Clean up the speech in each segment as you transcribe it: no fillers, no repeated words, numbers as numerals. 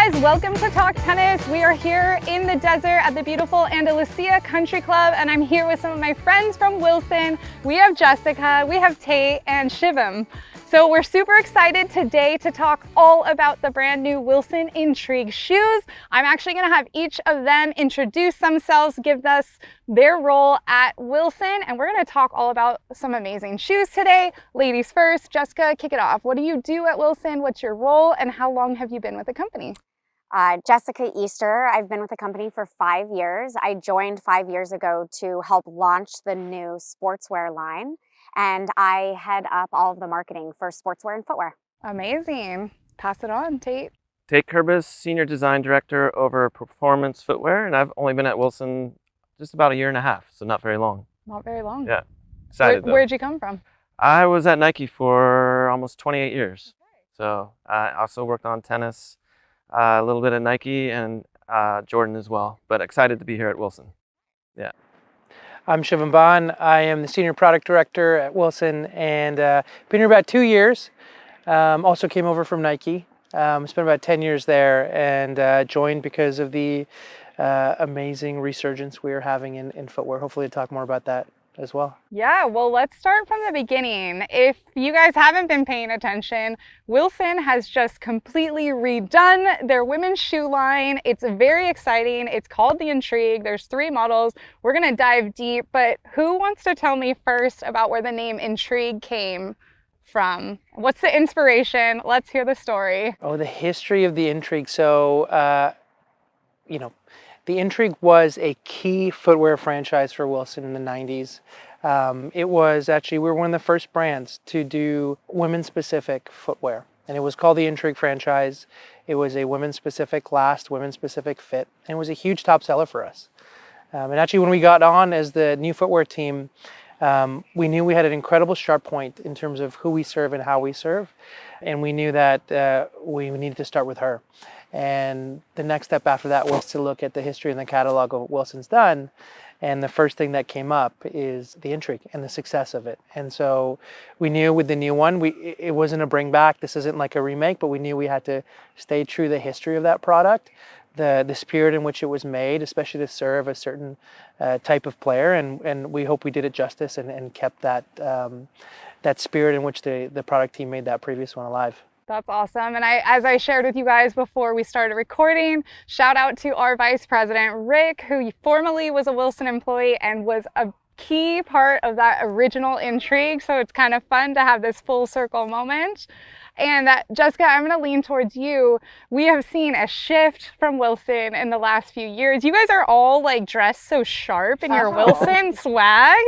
guys, welcome to Talk Tennis. We are here in the desert at the beautiful Andalusia Country Club, and I'm here with some of my friends from Wilson. We have Jessica, we have Tate, and Shivam. So we're super excited today to talk all about the brand new Wilson Intrigue shoes. I'm actually gonna have each of them introduce themselves, give us their role at Wilson, and we're gonna talk all about some amazing shoes today. Ladies first, Jessica, kick it off. What do you do at Wilson? What's your role, and how long have you been with the company? Jessica Easter. I've been with the company for 5 years. I joined 5 years ago to help launch the new sportswear line, and I head up all of the marketing for sportswear and footwear. Amazing. Pass it on, Tate. Tate Kurbis, Senior Design Director over Performance Footwear, and I've only been at Wilson just about 1.5 years, so not very long. Not very long. Yeah, excited though. Where'd you come from? I was at Nike for almost 28 years. So I also worked on tennis, a little bit at Nike and Jordan as well, but excited to be here at Wilson. Yeah. I'm Shivam Bhan. I am the Senior Product Director at Wilson and been here about 2 years. Also came over from Nike. Spent about 10 years there and joined because of the amazing resurgence we are having in footwear. Hopefully to talk more about that as well. Yeah, well, let's start from the beginning. If you guys haven't been paying attention, Wilson has just completely redone their women's shoe line. It's very exciting. It's called the Intrigue. There's 3 models. We're gonna dive deep, but who wants to tell me first about where the name Intrigue came from? What's the inspiration? Let's hear the story. Oh, the history of the Intrigue. So, the Intrigue was a key footwear franchise for Wilson in the 90s. It was actually, we were one of the first brands to do women-specific footwear. And it was called the Intrigue franchise. It was a women-specific last, women-specific fit. And it was a huge top seller for us. And actually, when we got on as the new footwear team, we knew we had an incredible sharp point in terms of who we serve and how we serve. And we knew that we needed to start with her. And the next step after that was to look at the history and the catalog of what Wilson's done. And the first thing that came up is the Intrigue and the success of it. And so we knew with the new one, it wasn't a bring back. This isn't like a remake, but we knew we had to stay true to the history of that product, the spirit in which it was made, especially to serve a certain type of player. And we hope we did it justice and kept that spirit in which the product team made that previous one alive. That's awesome. And as I shared with you guys before we started recording, shout out to our Vice President, Rick, who formerly was a Wilson employee and was a key part of that original Intrigue. So it's kind of fun to have this full circle moment. And Jessica, I'm going to lean towards you. We have seen a shift from Wilson in the last few years. You guys are all like dressed so sharp in your Wilson swag.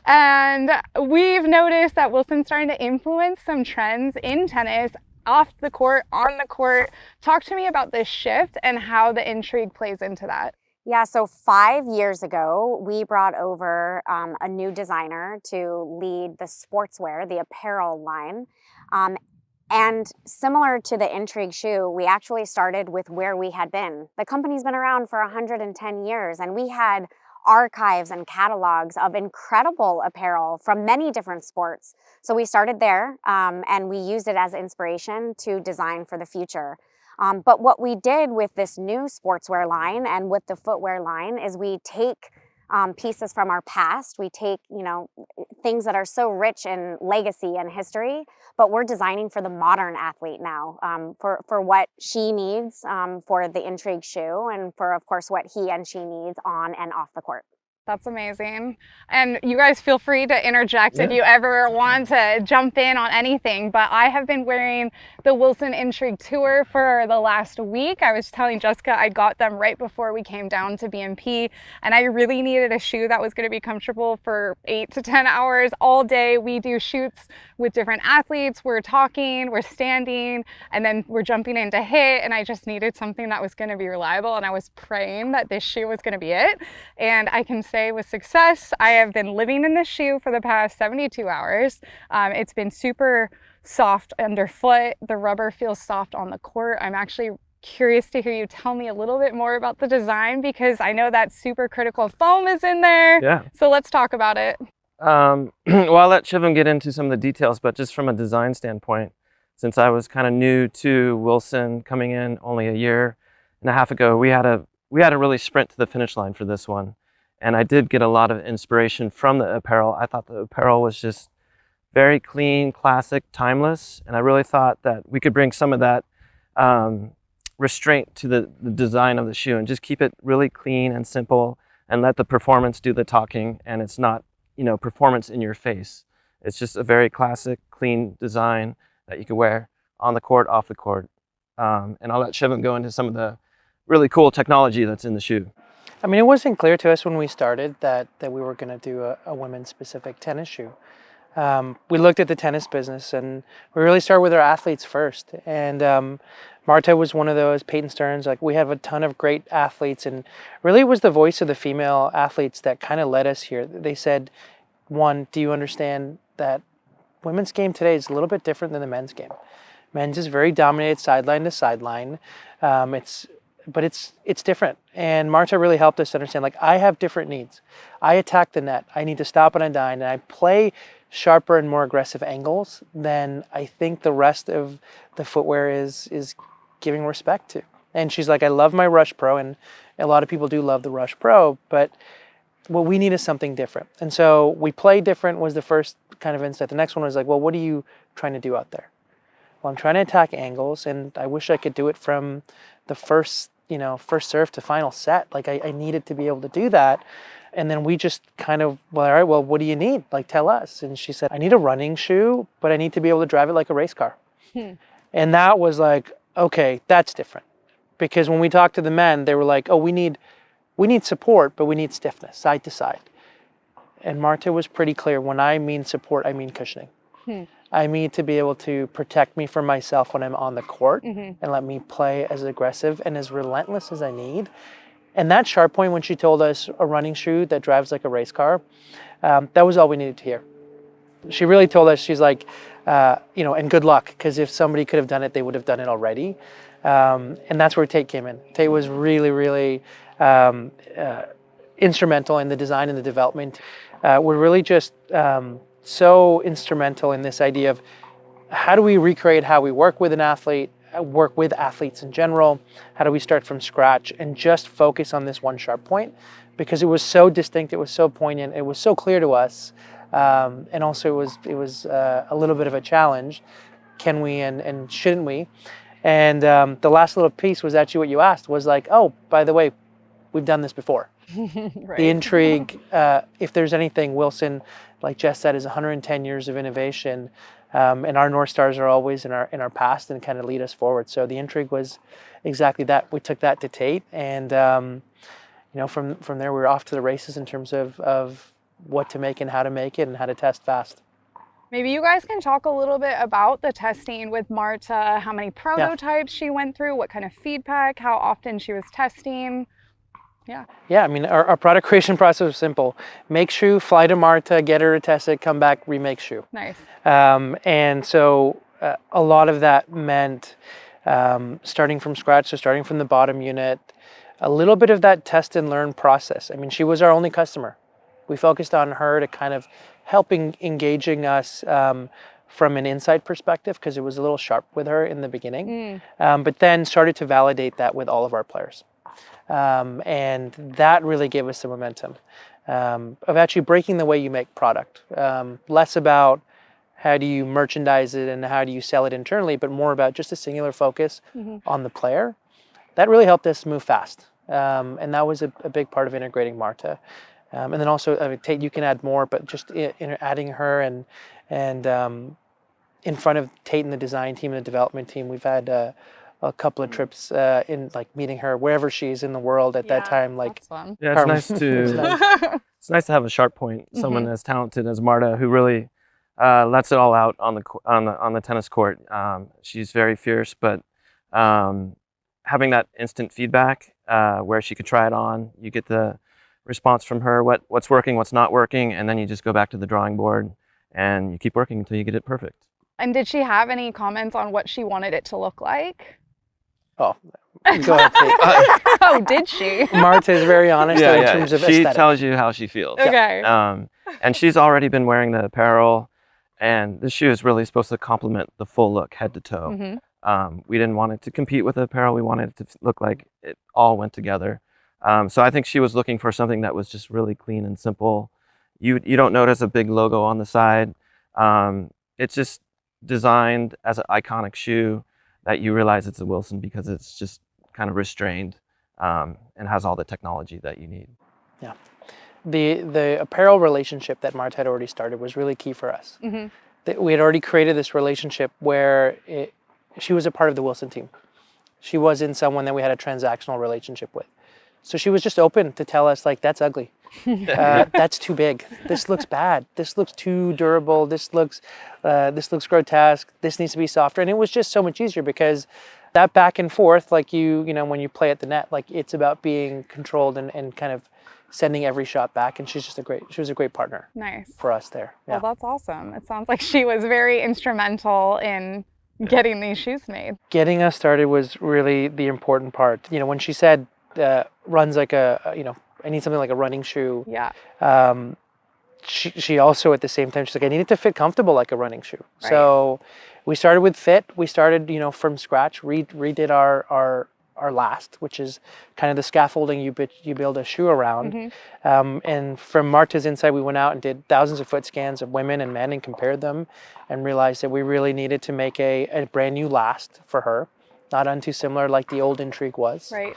And we've noticed that Wilson's starting to influence some trends in tennis, off the court, on the court. Talk to me about this shift and how the Intrigue plays into that. Yeah, so 5 years ago, we brought over a new designer to lead the sportswear, the apparel line. And similar to the Intrigue shoe, we actually started with where we had been. The company's been around for 110 years, and we had archives and catalogs of incredible apparel from many different sports. So we started there and we used it as inspiration to design for the future. But what we did with this new sportswear line and with the footwear line is we take pieces from our past. We take, things that are so rich in legacy and history, but we're designing for the modern athlete now, for what she needs for the Intrigue shoe and for, of course, what he and she needs on and off the court. That's amazing. And you guys feel free to interject if you ever want to jump in on anything, but I have been wearing the Wilson Intrigue Tour for the last week. I was telling Jessica I got them right before we came down to BMP, and I really needed a shoe that was going to be comfortable for 8 to 10 hours all day. We do shoots with different athletes. We're talking, we're standing, and then we're jumping into hit, and I just needed something that was going to be reliable, and I was praying that this shoe was going to be it. And I can say with success, I have been living in this shoe for the past 72 hours. It's been super soft underfoot. The rubber feels soft on the court. I'm actually curious to hear you tell me a little bit more about the design, because I know that super critical foam is in there. Yeah. So let's talk about it. Well, I'll let Shivam get into some of the details, but just from a design standpoint, since I was kind of new to Wilson, coming in only a year, and a half ago, we had to really sprint to the finish line for this one. And I did get a lot of inspiration from the apparel. I thought the apparel was just very clean, classic, timeless. And I really thought that we could bring some of that restraint to the design of the shoe and just keep it really clean and simple and let the performance do the talking. And it's not, performance in your face. It's just a very classic, clean design that you can wear on the court, off the court. And I'll let Shivam go into some of the really cool technology that's in the shoe. I mean, it wasn't clear to us when we started that we were going to do a women's specific tennis shoe. We looked at the tennis business and we really started with our athletes first. And Marta was one of those, Peyton Stearns, like we have a ton of great athletes, and really it was the voice of the female athletes that kind of led us here. They said, one, do you understand that women's game today is a little bit different than the men's game? Men's is very dominated sideline to sideline. But it's different. And Marta really helped us understand, like, I have different needs. I attack the net. I need to stop and unwind, and I play sharper and more aggressive angles than I think the rest of the footwear is giving respect to. And she's like, I love my Rush Pro, and a lot of people do love the Rush Pro, but what we need is something different. And so we play different was the first kind of insight. The next one was like, well, what are you trying to do out there? Well, I'm trying to attack angles, and I wish I could do it from the first serve to final set. Like I needed to be able to do that. And then we just kind of, well, all right, well, what do you need? Like, tell us. And she said, I need a running shoe, but I need to be able to drive it like a race car. And that was like, okay, that's different. Because when we talked to the men, they were like, oh, we need support, but we need stiffness, side to side. And Marta was pretty clear. When I mean support, I mean cushioning. I need to be able to protect me from myself when I'm on the court and let me play as aggressive and as relentless as I need. And that sharp point when she told us a running shoe that drives like a race car, that was all we needed to hear. She really told us, she's like, and good luck, because if somebody could have done it, they would have done it already. And that's where Tate came in. Tate was really, really instrumental in the design and the development. We're really just so instrumental in this idea of how do we recreate how we work with an athlete, work with athletes in general, how do we start from scratch and just focus on this one sharp point, because it was so distinct, it was so poignant, it was so clear to us, and also it was a little bit of a challenge. Can we and shouldn't we? And the last little piece was actually what you asked, was like, oh, by the way, we've done this before. Right. The intrigue, if there's anything, Wilson, like Jess said, is 110 years of innovation, and our North Stars are always in our past and kind of lead us forward. So the intrigue was exactly that. We took that to Tate, and from there we were off to the races in terms of what to make and how to make it and how to test fast. Maybe you guys can talk a little bit about the testing with Marta, how many prototypes she went through, what kind of feedback, how often she was testing. Yeah, I mean, our product creation process was simple. Make shoe, fly to Marta, get her to test it, come back, remake shoe. Nice. And so a lot of that meant starting from scratch, so starting from the bottom unit, a little bit of that test and learn process. I mean, she was our only customer. We focused on her to kind of helping engaging us from an inside perspective, because it was a little sharp with her in the beginning, but then started to validate that with all of our players. And that really gave us the momentum of actually breaking the way you make product. Less about how do you merchandise it and how do you sell it internally, but more about just a singular focus on the player. That really helped us move fast. And that was a big part of integrating Marta. And then also, I mean, Tate, you can add more, but just adding her and in front of Tate and the design team and the development team, we've had a couple of trips in like meeting her wherever she's in the world at that time. Like, that's fun. Yeah, it's nice to it's nice to have a sharp point, someone as talented as Marta, who really lets it all out on the tennis court. She's very fierce, but having that instant feedback where she could try it on, you get the response from her, what's working, what's not working, and then you just go back to the drawing board and you keep working until you get it perfect. And did she have any comments on what she wanted it to look like? Oh, go ahead, Tate. Oh, did she? Marta is very honest in terms of she aesthetic. tells you how she feels. Okay. And she's already been wearing the apparel, and the shoe is really supposed to complement the full look, head to toe. We didn't want it to compete with apparel. We wanted it to look like it all went together. So I think she was looking for something that was just really clean and simple. You don't notice a big logo on the side. It's just designed as an iconic shoe that you realize it's a Wilson because it's just kind of restrained and has all the technology that you need. Yeah. The apparel relationship that Marta had already started was really key for us. We had already created this relationship where she was a part of the Wilson team. She wasn't someone that we had a transactional relationship with. So she was just open to tell us, like, that's ugly. That's too big. This looks bad. This looks too durable. This looks grotesque. This needs to be softer. And it was just so much easier because that back and forth, like you know, when you play at the net, like it's about being controlled and kind of sending every shot back. And she was a great partner. Nice. For us there. Yeah. Well, that's awesome. It sounds like she was very instrumental in getting these shoes made. Getting us started was really the important part. You know, when she said runs like I need something like a running shoe. Yeah. She also at the same time, she's like, I need it to fit comfortable like a running shoe. Right. So we started with fit. We started, you know, from scratch, redid our last, which is kind of the scaffolding you build a shoe around. And from Marta's insight, we went out and did thousands of foot scans of women and men and compared them and realized that we really needed to make a brand new last for her, not untoo similar like the old Intrigue was. Right.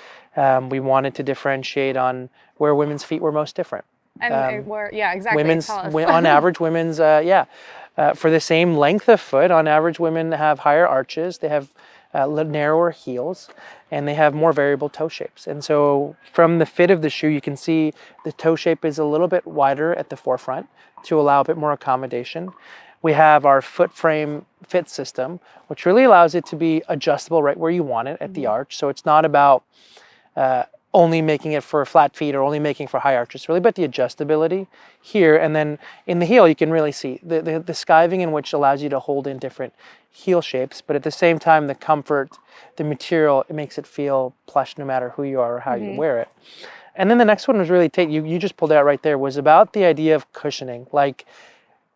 We wanted to differentiate on where women's feet were most different. And yeah, exactly. Women's, on average, women's, for the same length of foot, on average, women have higher arches, they have narrower heels, and they have more variable toe shapes. And so from the fit of the shoe, you can see the toe shape is a little bit wider at the forefront to allow a bit more accommodation. We have our foot frame fit system, which really allows it to be adjustable right where you want it at the arch. So it's not about only making it for flat feet or only making for high arches. It's really about the adjustability here. And then in the heel, you can really see the skiving in which allows you to hold in different heel shapes, but at the same time, the comfort, the material, it makes it feel plush no matter who you are or how you wear it. And then the next one was really, you just pulled out right there, was about the idea of cushioning. Like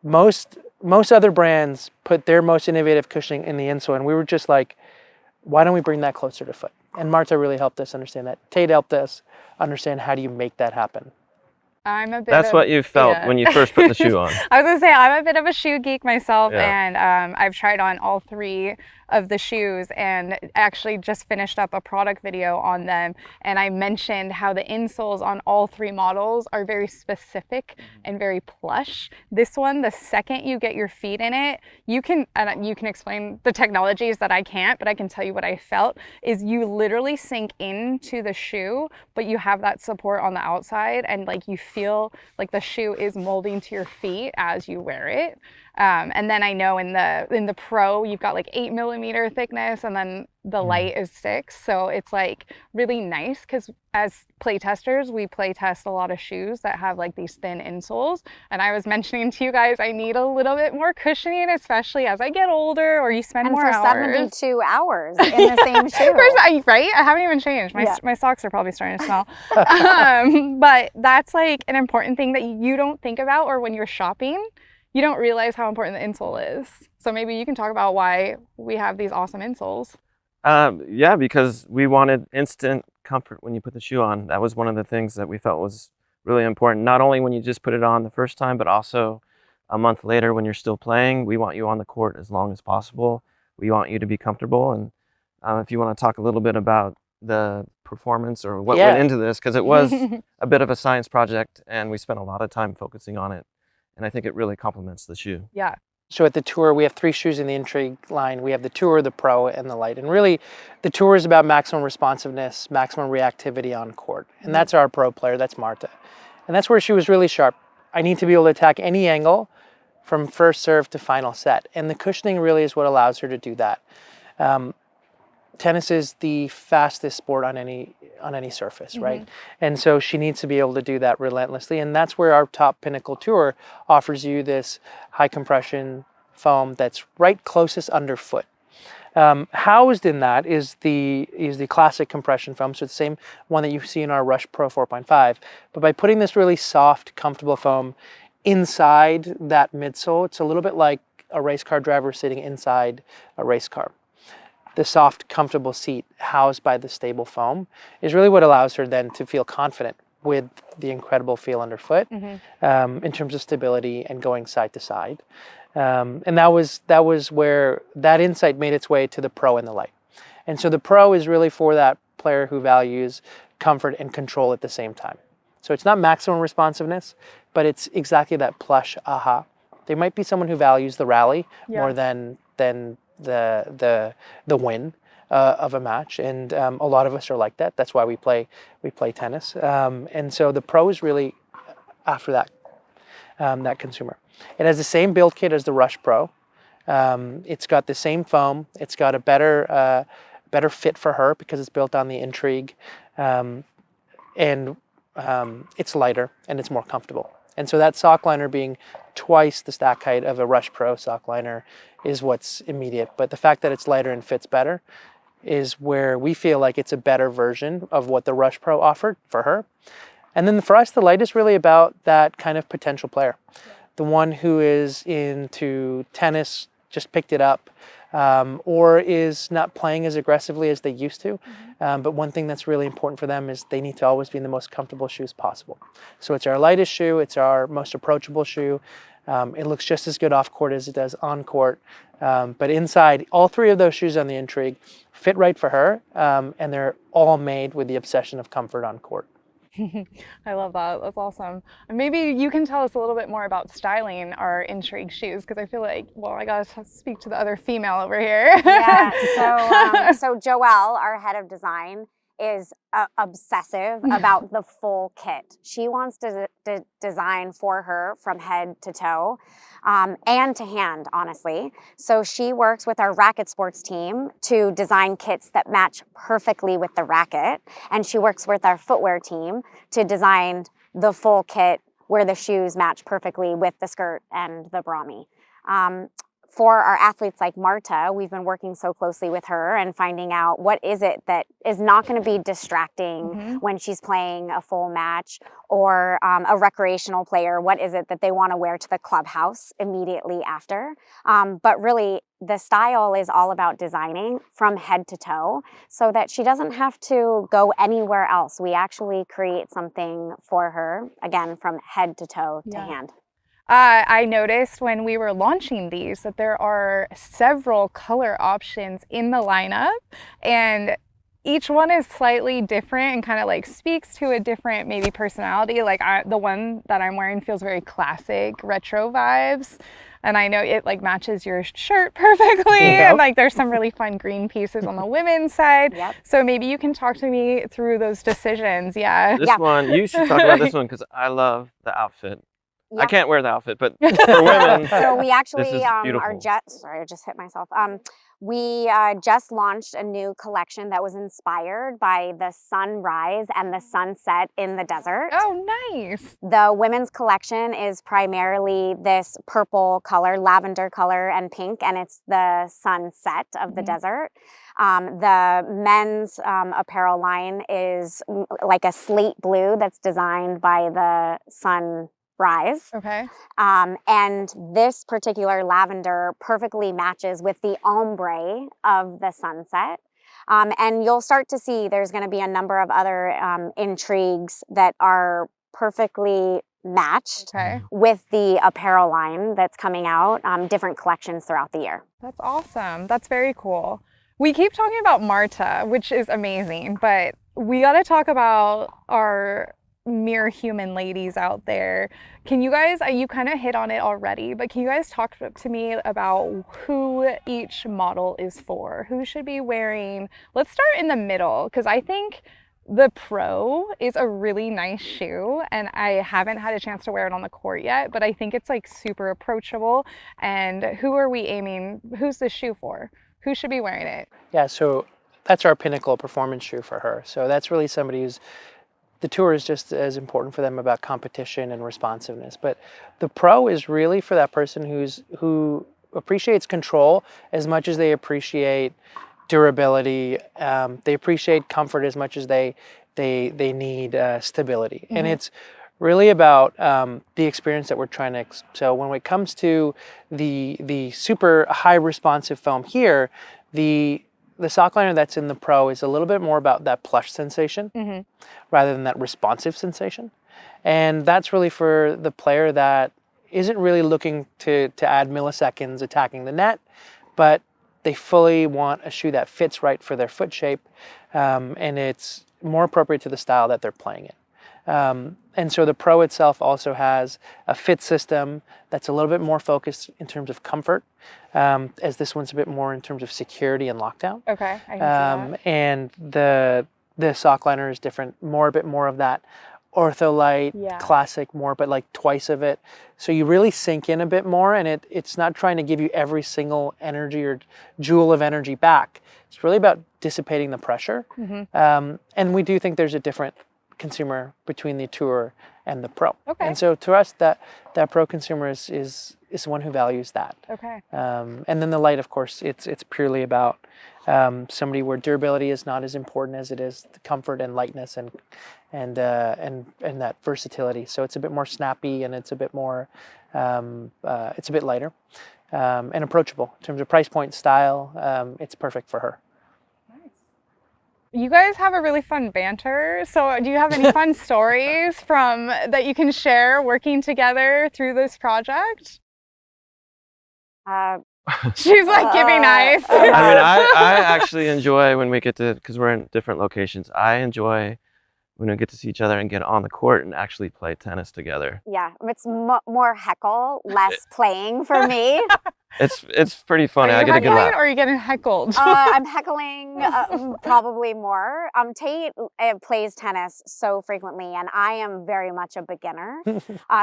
most other brands put their most innovative cushioning in the insole, and we were just like, why don't we bring that closer to foot? And Marta really helped us understand that. Tate helped us understand how do you make that happen. That's what you felt when you first put the shoe on. I was gonna say, I'm a bit of a shoe geek myself, Yeah. and I've tried on all 3 of the shoes and actually just finished up a product video on them. And I mentioned how the insoles on all 3 models are very specific and very plush. This one, the second you get your feet in it, you can explain the technologies that I can't, but I can tell you what I felt is you literally sink into the shoe, but you have that support on the outside, and like you feel like the shoe is molding to your feet as you wear it. And then I know in the Pro, you've got like 8mm thickness, and then the light is 6. So it's like really nice because as play testers, we play test a lot of shoes that have like these thin insoles. And I was mentioning to you guys, I need a little bit more cushioning, especially as I get older or you spend more hours. And for 72 hours in the same shoe. Right? I haven't even changed. My socks are probably starting to smell. But that's like an important thing that you don't think about, or when you're shopping, you don't realize how important the insole is. So maybe you can talk about why we have these awesome insoles. Yeah, because we wanted instant comfort when you put the shoe on. That was one of the things that we felt was really important. Not only when you just put it on the first time, but also a month later when you're still playing. We want you on the court as long as possible. We want you to be comfortable. And if you want to talk a little bit about the performance or what went into this, because it was a bit of a science project and we spent a lot of time focusing on it. And I think it really complements the shoe. Yeah. So at the Tour, we have 3 shoes in the Intrigue line. We have the Tour, the Pro, and the Light. And really, the Tour is about maximum responsiveness, maximum reactivity on court. And that's our Pro player, that's Marta. And that's where she was really sharp. I need to be able to attack any angle from first serve to final set. And the cushioning really is what allows her to do that. Tennis is the fastest sport on any surface, right? And so she needs to be able to do that relentlessly. And that's where our top Pinnacle Tour offers you this high compression foam that's right closest underfoot. Housed in that is the classic compression foam, so it's the same one that you see in our Rush Pro 4.5. But by putting this really soft, comfortable foam inside that midsole, it's a little bit like a race car driver sitting inside a race car. the soft, comfortable seat housed by the stable foam is really what allows her then to feel confident with the incredible feel underfoot in terms of stability and going side to side. And that was where that insight made its way to the Pro and the Lite. And so the Pro is really for that player who values comfort and control at the same time. So it's not maximum responsiveness, but it's exactly that plush aha. There might be someone who values the rally more than the win of a match, and a lot of us are like that. That's why we play tennis. And so the Pro is really after that consumer. It has the same build kit as the Rush Pro. It's got the same foam. It's got a better fit for her because it's built on the Intrigue, and it's lighter and it's more comfortable. And so that sock liner being twice the stack height of a Rush Pro sock liner is what's immediate. But the fact that it's lighter and fits better is where we feel like it's a better version of what the Rush Pro offered for her. And then for us, the Lite is really about that kind of potential player. The one who is into tennis, just picked it up, or is not playing as aggressively as they used to. But one thing that's really important for them is they need to always be in the most comfortable shoes possible. So it's our lightest shoe, it's our most approachable shoe. It looks just as good off court as it does on court. But inside, all three of those shoes on the Intrigue fit right for her, and they're all made with the obsession of comfort on court. I love that. That's awesome. And maybe you can tell us a little bit more about styling our Intrigue shoes, because I feel like, well, I gotta speak to the other female over here. Yeah. So Joelle, our head of design, is obsessive about the full kit. She wants to design for her from head to toe and to hand, honestly. So she works with our racket sports team to design kits that match perfectly with the racket. And she works with our footwear team to design the full kit where the shoes match perfectly with the skirt and the Brahmi. For our athletes like Marta, we've been working so closely with her and finding out what is it that is not going to be distracting when she's playing a full match, or a recreational player, what is it that they want to wear to the clubhouse immediately after. But really, the style is all about designing from head to toe so that she doesn't have to go anywhere else. We actually create something for her, again, from head to toe to hand. I noticed when we were launching these that there are several color options in the lineup, and each one is slightly different and kind of like speaks to a different maybe personality. Like the one that I'm wearing feels very classic, retro vibes, and I know it like matches your shirt perfectly. And like there's some really fun green pieces on the women's side. So maybe you can talk to me through those decisions. This one, you should talk about this one because I love the outfit. I can't wear the outfit, but for women, so we actually beautiful. Sorry, I just hit myself. We just launched a new collection that was inspired by the sunrise and the sunset in the desert. Oh, nice. The women's collection is primarily this purple color, lavender color, and pink, and it's the sunset of the desert. The men's apparel line is like a slate blue that's designed by the sunrise. Okay. And this particular lavender perfectly matches with the ombre of the sunset. And you'll start to see there's going to be a number of other intrigues that are perfectly matched with the apparel line that's coming out, different collections throughout the year. That's awesome. That's very cool. We keep talking about Marta, which is amazing, but we got to talk about our mere human ladies out there. Can you guys, you kind of hit on it already, but can you guys talk to me about who each model is for? Who should be wearing? Let's start in the middle, because I think the Pro is a really nice shoe, and I haven't had a chance to wear it on the court yet, but I think it's like super approachable. And who are we aiming? Who's the shoe for? Who should be wearing it? Yeah, so that's our pinnacle performance shoe for her. So that's really somebody who's, the tour is just as important for them about competition and responsiveness. But the Pro is really for that person who appreciates control as much as they appreciate durability. They appreciate comfort as much as they need stability. And it's really about the experience that we're trying to. So when it comes to the super high responsive foam here, the the sock liner that's in the Pro is a little bit more about that plush sensation rather than that responsive sensation. And that's really for the player that isn't really looking to add milliseconds attacking the net, but they fully want a shoe that fits right for their foot shape, and it's more appropriate to the style that they're playing in. And so the Pro itself also has a fit system that's a little bit more focused in terms of comfort, as this one's a bit more in terms of security and lockdown. Okay, I can see that. And the sock liner is different, a bit more of that Ortholite classic, more, but like twice of it. So you really sink in a bit more, and it's not trying to give you every single energy or joule of energy back. It's really about dissipating the pressure. And we do think there's a different consumer between the Tour and the Pro. Okay. And so to us, that Pro consumer is the one who values that. Okay. And then the Light, of course, it's purely about somebody where durability is not as important as it is the comfort and lightness and that versatility. So it's a bit more snappy, and it's a bit more it's a bit lighter and approachable in terms of price point, style. It's perfect for her. You guys have a really fun banter. So do you have any fun stories from that you can share working together through this project? She's like giving eyes. I mean, I actually enjoy when we get to, because we're in different locations, I enjoy when we get to see each other and get on the court and actually play tennis together. Yeah, it's more heckle, less playing for me. It's pretty funny. Are I you get a good heckling laugh. or are you getting heckled? I'm heckling probably more. Tate plays tennis so frequently, and I am very much a beginner.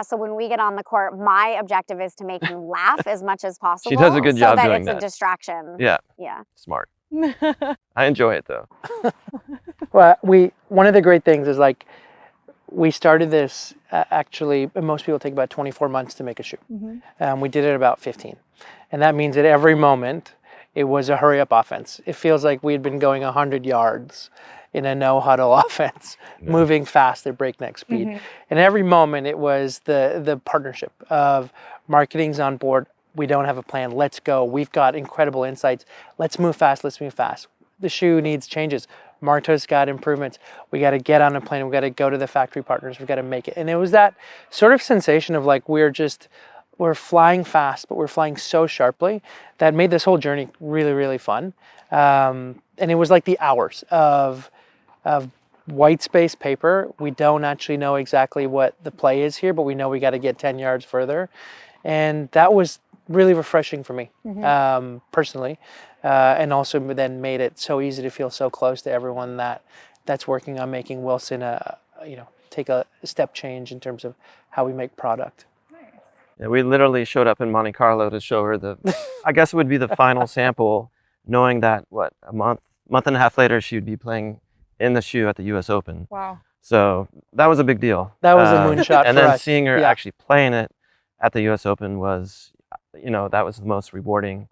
So when we get on the court, my objective is to make him laugh as much as possible. She does a good job so that doing it's that. a distraction. Yeah. Yeah. Smart. I enjoy it though. Well, one of the great things is like we started this actually. Most people take about 24 months to make a shoe. We did it in about 15, and that means at every moment it was a hurry up offense. It feels like we had been going 100 yards in a no huddle offense, moving fast at breakneck speed. And every moment it was the partnership of marketing's on board. We don't have a plan. Let's go. We've got incredible insights. Let's move fast. Let's move fast. The shoe needs changes. Marta's got improvements. We got to get on a plane. We got to go to the factory partners. We got to make it. And it was that sort of sensation of like we're flying fast, but we're flying so sharply that made this whole journey really, really fun. And it was like the hours of white space paper. We don't actually know exactly what the play is here, but we know we got to get 10 yards further. And that was really refreshing for me personally, and also then made it so easy to feel so close to everyone that's working on making Wilson take a step change in terms of how we make product. Yeah, we literally showed up in Monte Carlo to show her I guess it would be the final sample, knowing that a month and a half later she would be playing in the shoe at the U.S. Open. Wow. So that was a big deal. That was a moonshot and for then us. seeing her actually playing it at the U.S. Open was, that was the most rewarding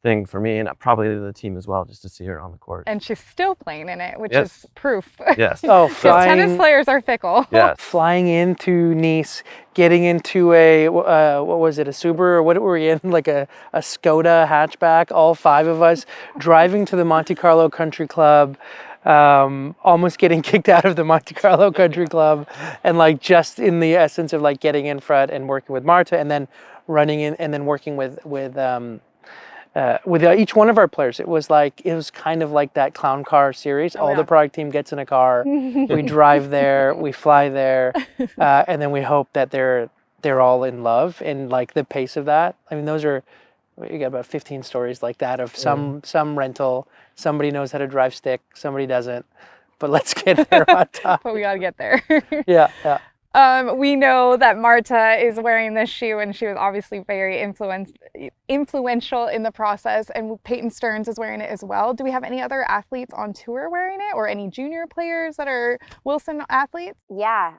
thing for me, and probably the team as well, just to see her on the court. And she's still playing in it, which Yes. is proof. Yes. Oh, Because tennis players are fickle. Yes. Flying into Nice, getting into a what was it, a Subaru, or what were we in, like a Skoda hatchback, all five of us driving to the Monte Carlo Country Club, almost getting kicked out of the Monte Carlo Country Club, and like just in the essence of like getting in front and working with Marta, and then running in and then working with each one of our players. It was kind of like that clown car series. All the product team gets in a car, we drive there, we fly there, and then we hope that they're all in love. And like the pace of that, I mean, you got about 15 stories like that of some rental. Somebody knows how to drive stick, somebody doesn't, but let's get there on top. But we got to get there. Yeah. We know that Marta is wearing this shoe, and she was obviously very influential in the process, and Peyton Stearns is wearing it as well. Do we have any other athletes on tour wearing it, or any junior players that are Wilson athletes? Yeah.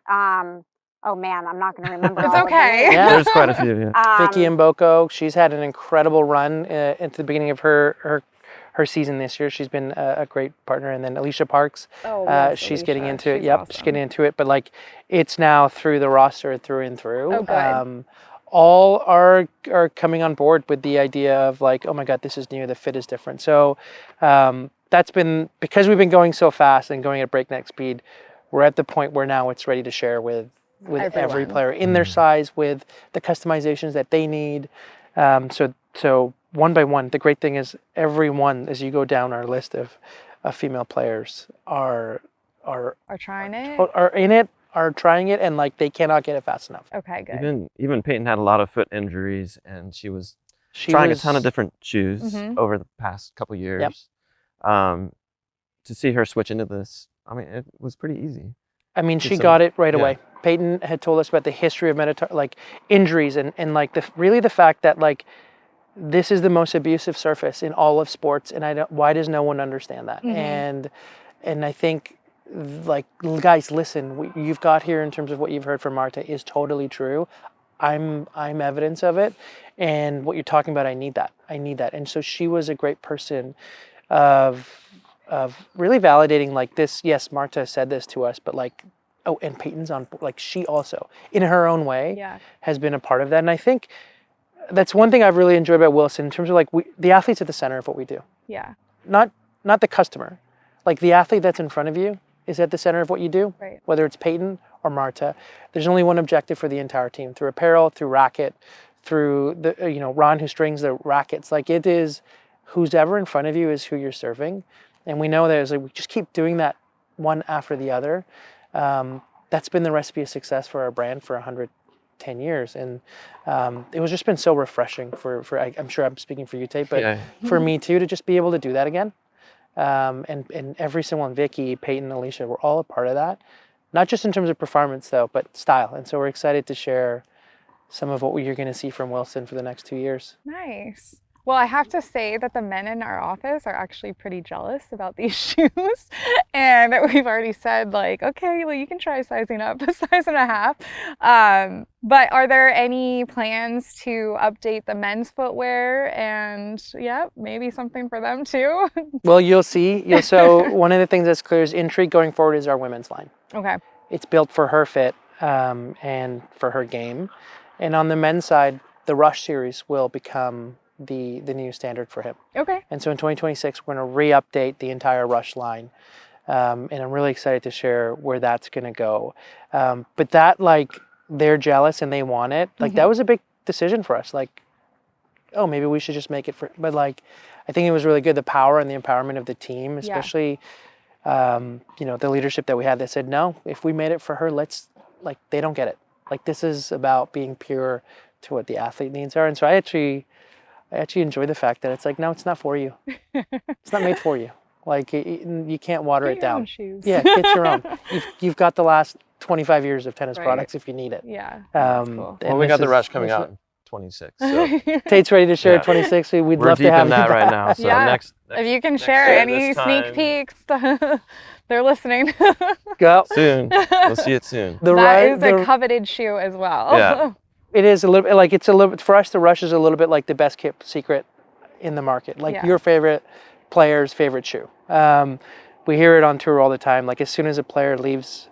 Oh man, I'm not going to remember. It's all of okay. them. Yeah. There's quite a few. Yeah. Vicky Mboko, she's had an incredible run at the beginning of her season this year. She's been a great partner. And then Alicia Parks, she's getting into it. Yep, awesome. She's getting into it. But like, it's now through the roster through and through. Oh, good. All are coming on board with the idea of like, oh my God, this is new. The fit is different. So that's been, because we've been going so fast and going at breakneck speed, we're at the point where now it's ready to share with every Everyone. player in their size, with the customizations that they need. So one by one, the great thing is everyone, as you go down our list of female players, are Are trying it? in it, are trying it, and like they cannot get it fast enough. Okay, good. Even Peyton had a lot of foot injuries, and she was trying a ton of different shoes Mhm. over the past couple years. To see her switch into this, I mean, it was pretty easy. I mean, she So, got it right yeah. away. Peyton had told us about the history of like injuries and like really the fact that like this is the most abusive surface in all of sports, and why does no one understand that? Mhm. And I think, like, guys, listen, what you've got here in terms of what you've heard from Marta is totally true. I'm evidence of it, and what you're talking about, I need that. And so she was a great person of really validating like this. Yes, Marta said this to us, but like, oh, and Peyton's on, like, she also in her own way Yeah. has been a part of that. And I think that's one thing I've really enjoyed about Wilson in terms of like the athlete's at the center of what we do, Yeah. not the customer. Like the athlete that's in front of you is at the center of what you do, Right. whether it's Peyton or Marta. There's only one objective for the entire team, through apparel, through racket, through the Ron who strings the rackets. Like, it is who's ever in front of you is who you're serving, and we know there's like, we just keep doing that one after the other. That's been the recipe of success for our brand for 110 years, and it was just been so refreshing for I'm sure I'm speaking for you, Tate, but Yeah. for me too, to just be able to do that again. And every single one, Vicky, Peyton, Alicia, we're all a part of that. Not just in terms of performance though, but style. And so we're excited to share some of what you're going to see from Wilson for the next 2 years. Nice. Well, I have to say that the men in our office are actually pretty jealous about these shoes. And we've already said, like, okay, well, you can try sizing up a size and a half. But are there any plans to update the men's footwear and, yeah, maybe something for them too? Well, you'll see. So one of the things that's clear is Intrigue going forward is our women's line. Okay. It's built for her fit and for her game. And on the men's side, the Rush series will become the new standard for him. Okay. And so in 2026, we're going to re-update the entire Rush line. And I'm really excited to share where that's going to go. But that, like, they're jealous and they want it. Like, that was a big decision for us. Like, oh, maybe we should just make it for, but like, I think it was really good. The power and the empowerment of the team, especially, the leadership that we had that said, no, if we made it for her, they don't get it. Like, this is about being pure to what the athlete needs are. And so I actually enjoy the fact that it's like, no, it's not for you. It's not made for you. Like, you can't water Get it your own down. shoes. Yeah, get your own. You've got the last 25 years of tennis Right. products if you need it. Yeah. That's cool. Well, we got the Rush coming out in 26. So Tate's ready to share Yeah. 26. We'd we're love deep to have in that you right now. So Yeah. next If you can next share year, any this sneak time, peeks, they're listening. Go. soon. We'll see it soon. That is a coveted shoe as well. Yeah. It is a little bit like, it's a little bit, for us, the Rush is a little bit like the best kept secret in the market. Like, Yeah. your favorite player's favorite shoe. We hear it on tour all the time. Like, as soon as a player leaves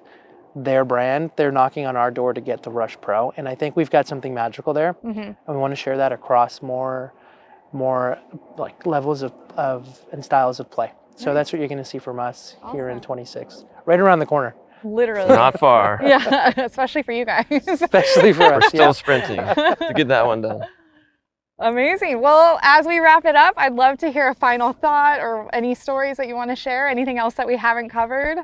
their brand, they're knocking on our door to get the Rush Pro. And I think we've got something magical there. Mhm. And we want to share that across more like levels of and styles of play. So that's what you're going to see from us here in Awesome. 26, right around the corner, Literally. Not far. Yeah, especially for you guys. especially for We're us. still sprinting to get that one done. Amazing. Well, as we wrap it up, I'd love to hear a final thought or any stories that you want to share, anything else that we haven't covered.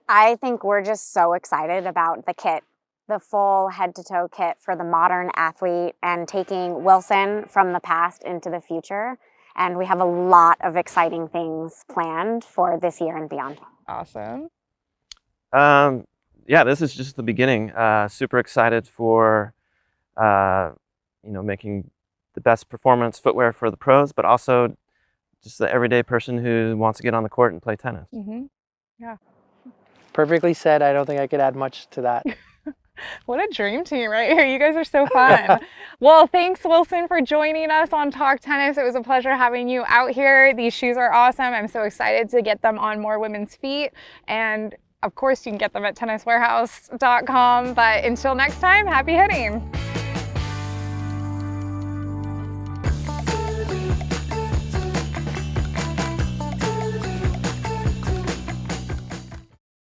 I think we're just so excited about the kit, the full head-to-toe kit for the modern athlete, and taking Wilson from the past into the future. And we have a lot of exciting things planned for this year and beyond. Awesome. Yeah, this is just the beginning. Super excited for making the best performance footwear for the pros, but also just the everyday person who wants to get on the court and play tennis. Hmm. Perfectly said. I don't think I could add much to that. What a dream team right here. You guys are so fun. Well, thanks, Wilson, for joining us on Talk Tennis. It was a pleasure having you out here. These shoes are awesome. I'm so excited to get them on more women's feet. And of course, you can get them at tenniswarehouse.com. But until next time, happy hitting.